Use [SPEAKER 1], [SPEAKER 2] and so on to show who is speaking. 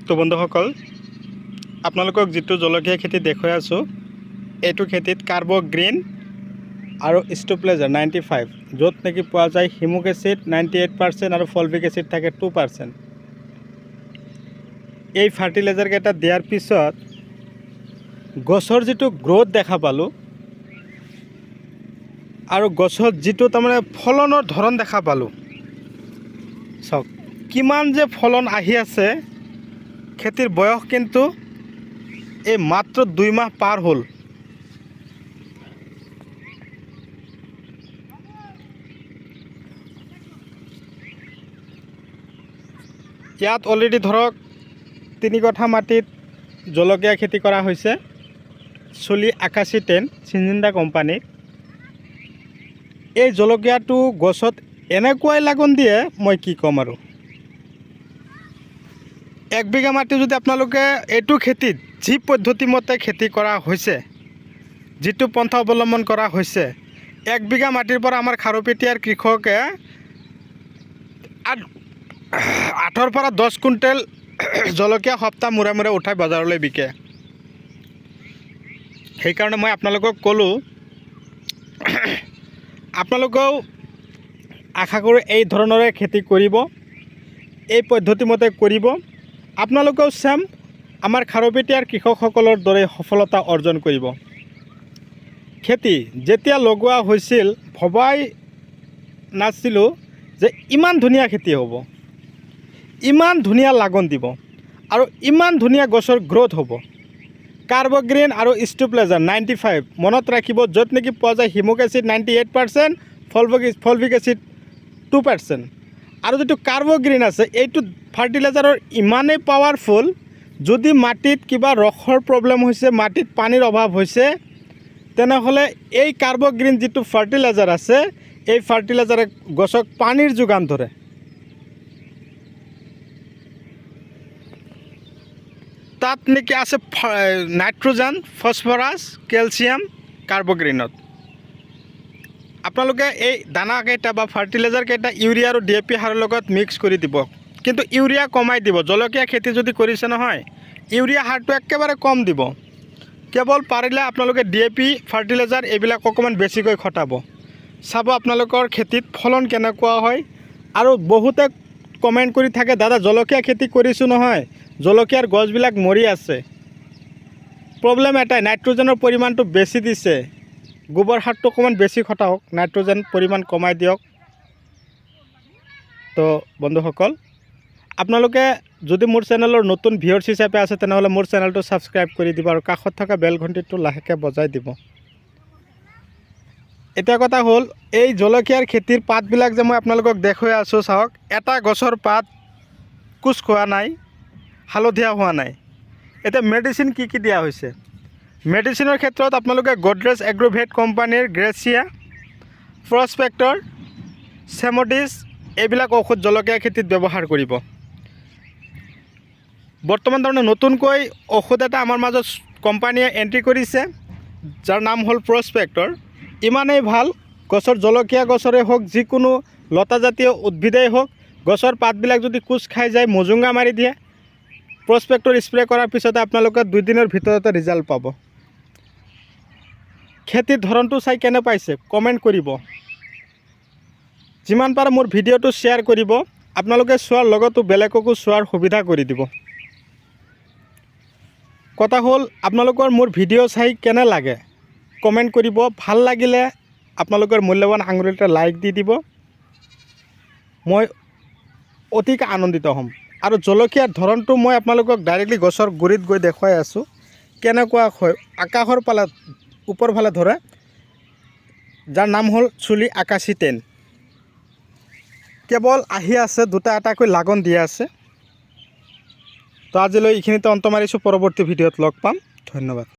[SPEAKER 1] তো বন্ধুসকল আপোনালোকক যেটো জলকীয়া খেতি দেখাই আছো এটো খেতিত কাৰ্ব গ্ৰীণ আৰু ষ্টোপ্লেজাৰ 95 য'ত নেকি পোৱা যায় হিমুক এসিড 98% আৰু ফলভিক এসিড থাকে 2%। এই ফাৰ্টিলাইজাৰ কেটা দিয়াৰ পিছত গছৰ যেটো গ্ৰোথ দেখা পালো আৰু গছৰ যেটো তাৰমানে ফলনৰ ধৰণ দেখা পালো সক কিমান যে ফলন আহি আছে। খেতিৰ বয়স কিন্তু এই মাত্ৰ 2 মাহ পাৰ হল। ইয়াত অলৰেডি ধৰক 3 কঠা মাটিত জলকীয়া খেতি কৰা হৈছে। চলি 8110 সিনজিন্দা কোম্পানী। এই জলকীয়াটো গছত এনেকুৱাই লাগন দিয়ে মই কি কম আৰু। 1 বিঘা মাটি যদি আপোনালোকে এটো খেতিত যি পদ্ধতি মতে খেতি কৰা হৈছে, যেটো পন্থা অৱলম্বন কৰা হৈছে, 1 বিঘা মাটিৰ পৰা আমাৰ খাৰুপেটিয়াৰ কৃষকে 8 পৰা 10 কুইণ্টেল জলকীয়া সপ্তাহ মুৰে মুৰে উঠাই বজাৰলৈ বিকে। সেই কাৰণে মই আপোনালোকক কলো আপোনালোকেও আশা কৰো এই ধৰণৰে খেতি কৰিব, এই পদ্ধতি মতে কৰিব। আপোনালোকেও সেম আমাৰ খাৰুপেটিয়াৰ কৃষকসকলৰ দৰে সফলতা অৰ্জন কৰিব। খেতি যেতিয়া লগোৱা হৈছিল ভবাই নাছিলো যে ইমান ধুনীয়া খেতি হ'ব, ইমান ধুনীয়া লাগন দিব আৰু ইমান ধুনীয়া গছৰ গ্ৰোথ হ'ব। কাৰ্ব গ্ৰীণ আৰু ষ্টোপ্লেজাৰ 95 মনত ৰাখিব, য'ত নেকি পোৱা যায় হিমুক এসিড 98%, ফলভিক এসিড 2%। আৰু যেটো কাৰ্ব গ্ৰীণ আছে এইটো ফাৰ্টিলাইজাৰৰ ইমানেই পাৱাৰফুল, যদি মাটিত কিবা ৰসৰ প্ৰব্লেম হৈছে, মাটিত পানীৰ অভাৱ হৈছে, তেনেহ'লে এই কাৰ্ব গ্ৰীণ যেটো ফাৰ্টিলাইজাৰ আছে এই ফাৰ্টিলাইজাৰে গছক পানীৰ যোগান ধৰে। তাত নেকি আছে নাইট্ৰোজেন, ফসফৰাছ, ক্যালসিয়াম কাৰ্ব গ্ৰীণত। আপোনালোকে এই দানা কেইটা বা ফাৰ্টিলাইজাৰ কেইটা ইউৰিয়া আৰু ডিএপি সাৰৰ লগত মিক্স কৰি দিব, কিন্তু ইউৰিয়া কমাই দিব। জলকীয়া খেতি যদি কৰিছে নহয় ইউৰিয়া সাৰটো একেবাৰে কম দিব। কেৱল পাৰিলে আপোনালোকে ডিএপি ফাৰ্টিলাইজাৰ এইবিলাক অকমান বেছিকৈ খটাব। চাব আপোনালোকৰ খেতিত ফলন কেনেকুৱা হয়। আৰু বহুতে কমেন্ট কৰি থাকে, দাদা জলকীয়া খেতি কৰিছো নহয়, জলকীয়াৰ গছবিলাক মৰি আছে। প্ৰব্লেম এটাই, নাইট্ৰোজেনৰ পৰিমাণটো বেছি দিছে। গোবৰ সাৰটো অকমান বেছি খটাওক, নাইট্ৰোজেন পৰিমাণ কমাই দিয়ক। তো বন্ধুসকল আপোনালোকে যদি মোৰ চেনেলৰ নতুন ভিউয়াৰ্স হিচাপে আছে তেনেহ'লে মোৰ চেনেলটো সাবস্ক্ৰাইব কৰি দিব আৰু কাষত থকা বেল ঘণ্টিটো লাহেকৈ বজাই দিব। এটা কথা হ'ল, এই জলকীয়াৰ খেতিৰ পাতবিলাক যে মই আপোনালোকক দেখুৱাই আছো, চাওক এটা গছৰ পাত কুচ খোৱা নাই, হালধীয়া হোৱা নাই। এটা মেডিচিন কি কি দিয়া হৈছে। মেডিচিনৰ ক্ষেত্ৰত আপোনালোকে গডৰেজ এগ্ৰোভেট কোম্পানীৰ গ্ৰেচিয়া, প্ৰস্পেক্টৰ, সেমোডিছ এইবিলাক ঔষধ জলকীয়া খেতিত ব্যৱহাৰ কৰিব। বৰ্তমান তাৰমানে নতুনকৈ ঔষধ এটা আমাৰ মাজত কোম্পানীয়ে এণ্ট্ৰি কৰিছে, যাৰ নাম হ'ল প্ৰস্পেক্টৰ। ইমানেই ভাল, গছৰ জলকীয়া গছৰে হওক, যিকোনো লতাজাতীয় উদ্ভিদেই হওক, গছৰ পাতবিলাক যদি কুচ খাই যায় মজুংগা মাৰি দিয়ে, প্ৰস্পেক্টৰ স্প্ৰে কৰাৰ পিছতে আপোনালোকে 2 দিনৰ ভিতৰতে ৰিজাল্ট পাব। খেতিৰ ধৰণটো চাই কেনে পাইছে কমেণ্ট কৰিব। যিমান পাৰে মোৰ ভিডিঅ'টো শ্বেয়াৰ কৰিব, আপোনালোকে চোৱাৰ লগতো বেলেগকো চোৱাৰ সুবিধা কৰি দিব। কথা হ'ল আপোনালোকৰ মোৰ ভিডিঅ' চাই কেনে লাগে কমেণ্ট কৰিব। ভাল লাগিলে আপোনালোকৰ মূল্যৱান আঙুলিটা লাইক দি দিব, মই অতিকে আনন্দিত হ'ম। আৰু জলকীয়াৰ ধৰণটো মই আপোনালোকক ডাইৰেক্টলি গছৰ গুৰিত গৈ দেখুৱাই আছোঁ কেনেকুৱা হয়। আকাশৰ ফালে ওপৰ ফালে ধৰে, যাৰ নাম হ'ল চুলি 8110। কেৱল আহি আছে, দুটা এটাকৈ লাগন দিয়া আছে। তো আজিলৈ এইখিনিতে অন্ত মাৰিছোঁ, পৰৱৰ্তী ভিডিঅ'ত লগ পাম। ধন্যবাদ।